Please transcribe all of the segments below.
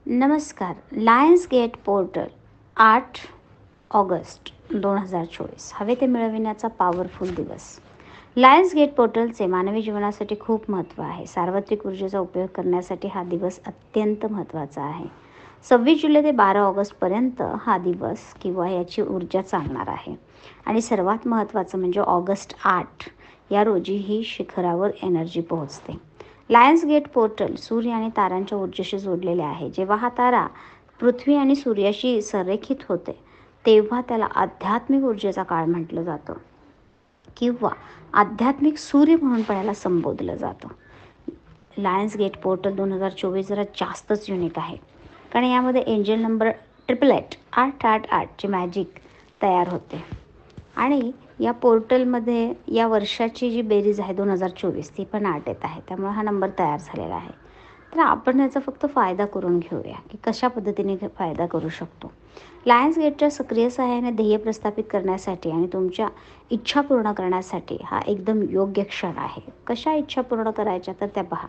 नमस्कार. Lions gate portal 8 August 2024 हवे ते मिळविण्याचा पॉवरफुल दिवस. लायन्स गेट पोर्टलचे मानवी जीवनासाठी खूप महत्त्व आहे. सार्वत्रिक ऊर्जेचा उपयोग करण्यासाठी हा दिवस अत्यंत महत्त्वाचा आहे. 26 जुलै ते 12 ऑगस्टपर्यंत हा दिवस किंवा याची ऊर्जा चालणार आहे. आणि सर्वात महत्त्वाचं म्हणजे ऑगस्ट 8 या रोजी ही शिखरावर एनर्जी पोहोचते. लायन्स गेट पोर्टल सूर्य आणि ताऱ्यांच्या ऊर्जेशी जोडलेले आहे. जेव्हा हा तारा पृथ्वी आणि सूर्याशी संरेखित होते तेव्हा त्याला आध्यात्मिक ऊर्जेचा काळ म्हटलं जातं किंवा आध्यात्मिक सूर्य म्हणून पण याला संबोधलं जातं. लायन्स गेट पोर्टल 2024 जरा जास्तच युनिक आहे, कारण यामध्ये एंजल नंबर 888 ची मॅजिक तयार होते. आणि या पोर्टलमध्ये या वर्षाची जी बेरीज आहे 2024 ती पण 8 येत आहे. त्यामुळे हा नंबर तयार झालेला आहे. तर आपण याचा फक्त फायदा करून घेऊया की कशा पद्धतीने फायदा करू शकतो. लायन्स गेटच्या सक्रिय सहाय्याने ध्येय प्रस्थापित करण्यासाठी आणि तुमच्या इच्छा पूर्ण करण्यासाठी हा एकदम योग्य क्षण आहे. कशा इच्छा पूर्ण करायच्या तर त्या पहा.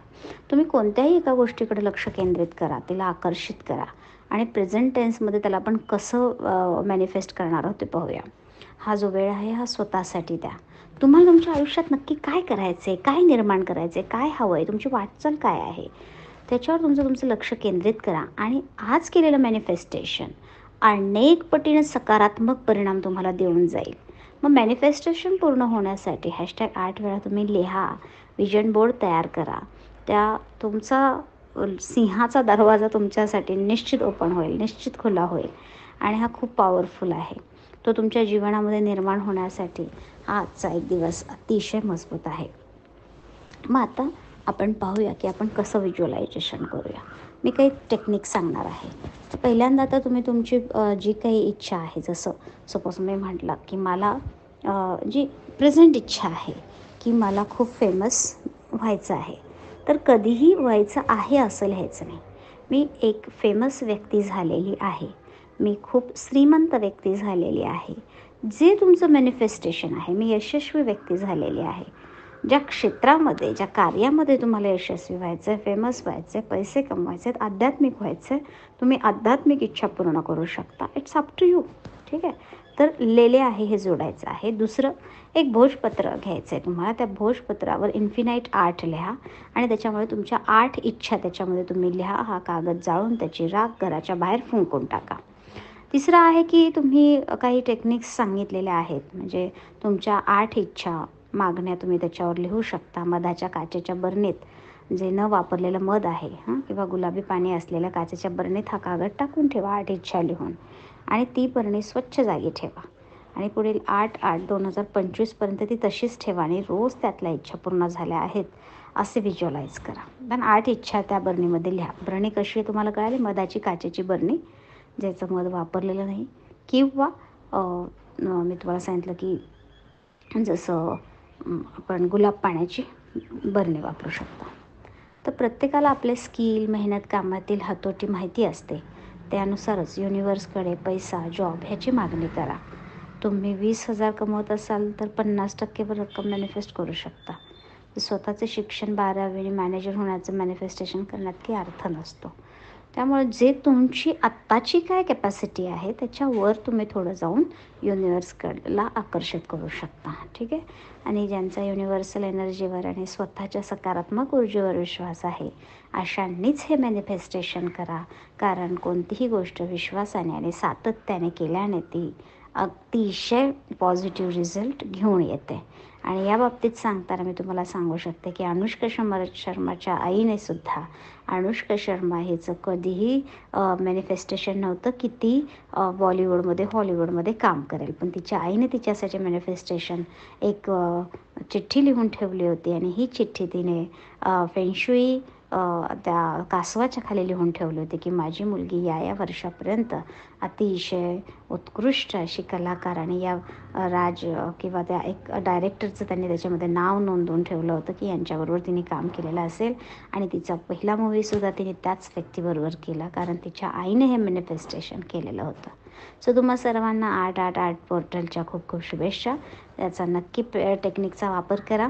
तुम्ही कोणत्याही एका गोष्टीकडे लक्ष केंद्रित करा, तिला आकर्षित करा आणि प्रेझेंट टेन्समध्ये त्याला आपण कसं मॅनिफेस्ट करणार आहोत ते पाहूया. हा जो वेळ आहे हा स्वतःसाठी द्या. तुम्हाला तुमच्या आयुष्यात नक्की काय करायचं आहे, काय निर्माण करायचं आहे, काय हवं आहे, तुमची वाटचाल काय आहे, त्याच्यावर तुमचं लक्ष केंद्रित करा. आणि आज केलेलं मॅनिफेस्टेशन अनेक पटीने सकारात्मक परिणाम तुम्हाला देऊन जाईल. मग मॅनिफेस्टेशन पूर्ण होण्यासाठी #8 वेळा तुम्ही लिहा, विजन बोर्ड तयार करा. त्या तुमचा सिंहाचा दरवाजा तुमच्यासाठी निश्चित ओपन होईल, निश्चित खुला होईल. आणि हा खूप पॉवरफुल आहे. तो तुमच्या जीवनामध्ये निर्माण होण्यासाठी आजचा एक दिवस अतिशय मजबूत आहे. मग आता आपण पाहूया की आपण कसं व्हिज्युअलायझेशन करूया. मी काही टेक्निक सांगणार आहे. तर पहिल्यांदा तर तुम्ही तुमची जी काही इच्छा आहे, जसं सपोज मी म्हटलं की मला जी प्रेझेंट इच्छा आहे की मला खूप फेमस व्हायचं आहे, तर कधीही व्हायचं आहे असं लिहायचं नाही. मी एक फेमस व्यक्ती झालेली आहे, मी खूप श्रीमंत व्यक्ती झालेली आहे. जे तुमचं मॅनिफेस्टेशन आहे, मी यशस्वी व्यक्ती झालेली आहे. ज्या क्षेत्रामध्ये, ज्या कार्यामध्ये तुम्हाला यशस्वी व्हायचं आहे, फेमस व्हायचं आहे, पैसे कमवायचे आहेत, आध्यात्मिक व्हायचं आहे, तुम्ही आध्यात्मिक इच्छा पूर्ण करू शकता. It's up to you. ठीक आहे. तर लेले आहे हे जोडायचं आहे. दुसरं, एक भोजपत्र घ्यायचं आहे तुम्हाला. त्या भोजपत्रावर इन्फिनाईट 8 लिहा आणि त्याच्यामुळे तुमच्या 8 इच्छा त्याच्यामध्ये तुम्ही लिहा. हा कागद जाळून त्याची राख घराच्या बाहेर फुंकून टाका. तिसरं आहे की तुम्ही काही टेक्निक्स सांगितलेल्या आहेत, म्हणजे तुमच्या 8 इच्छा, मागण्या तुम्ही त्याच्यावर लिहू शकता. मधाच्या काचेच्या बरणीत जे न वापरलेलं मध आहे किंवा गुलाबी पाणी असलेल्या काचेच्या बरणीत हा कागद टाकून ठेवा 8 इच्छा लिहून, आणि ती बरणी स्वच्छ जागी ठेवा. आणि पुढील 8/8/2025पर्यंत ती तशीच ठेवा आणि रोज त्यातल्या इच्छा पूर्ण झाल्या आहेत असे व्हिज्युअलाइज करा. पण 8 इच्छा त्या बरणीमध्ये लिहा. बरणी कशी आहे तुम्हाला कळाली? मधाची काचेची बरणी, ज्याचं मध वापरलेलं नाही, किंवा मी तुम्हाला सांगितलं की जसं आपण गुलाब पाण्याची बरणी वापरू शकतो. तर प्रत्येकाला आपले स्किल, मेहनत, कामातील हातोटी माहिती असते. त्यानुसारच युनिवर्सकडे पैसा, जॉब ह्याची मागणी करा. तुम्ही 20,000 कमवत असाल तर 50% रक्कम मॅनिफेस्ट करू शकता. स्वतःचे शिक्षण 12वी मॅनेजर होण्याचं मॅनिफेस्टेशन करण्यात काही अर्थ नसतो. त्यामुळे जे तुमची आत्ताची काय कॅपॅसिटी आहे त्याच्यावर तुम्ही थोडं जाऊन युनिवर्सकडला आकर्षित करू शकता. ठीक आहे. आणि ज्यांचा युनिव्हर्सल एनर्जीवर आणि स्वतःच्या सकारात्मक ऊर्जेवर विश्वास आहे अशांनीच हे मॅनिफेस्टेशन करा, कारण कोणतीही गोष्ट विश्वासाने आणि सातत्याने केल्याने ती अतिशय पॉझिटिव्ह रिझल्ट घेऊन येते. आणि या बाबतीत सांगताना मी तुम्हाला सांगू शकते की अनुष्का शर्माच्या आईने सुद्धा, अनुष्का शर्मा हिचं कधीही मॅनिफेस्टेशन नव्हतं की ती बॉलिवूडमध्ये, हॉलिवूडमध्ये काम करेल, पण तिच्या आईने तिच्यासाठी मॅनिफेस्टेशन एक चिठ्ठी लिहून ठेवली होती. आणि ही चिठ्ठी तिने फेंशुई त्या कासवाच्या खाली लिहून ठेवली होती की माझी मुलगी या वर्षापर्यंत अतिशय उत्कृष्ट अशी कलाकार, आणि या किंवा त्या एक डायरेक्टरचं त्यांनी त्याच्यामध्ये नाव नोंदवून ठेवलं होतं की यांच्याबरोबर तिने काम केलेलं असेल. आणि तिचा पहिला मूवीसुद्धा तिने त्याच व्यक्तीबरोबर केला, कारण तिच्या आईने हे मॅनिफेस्टेशन केलेलं होतं. सो तुम्हा सर्वांना 888 पोर्टलच्या खूप खूप शुभेच्छा. याचा नक्की टेक्निकचा वापर करा.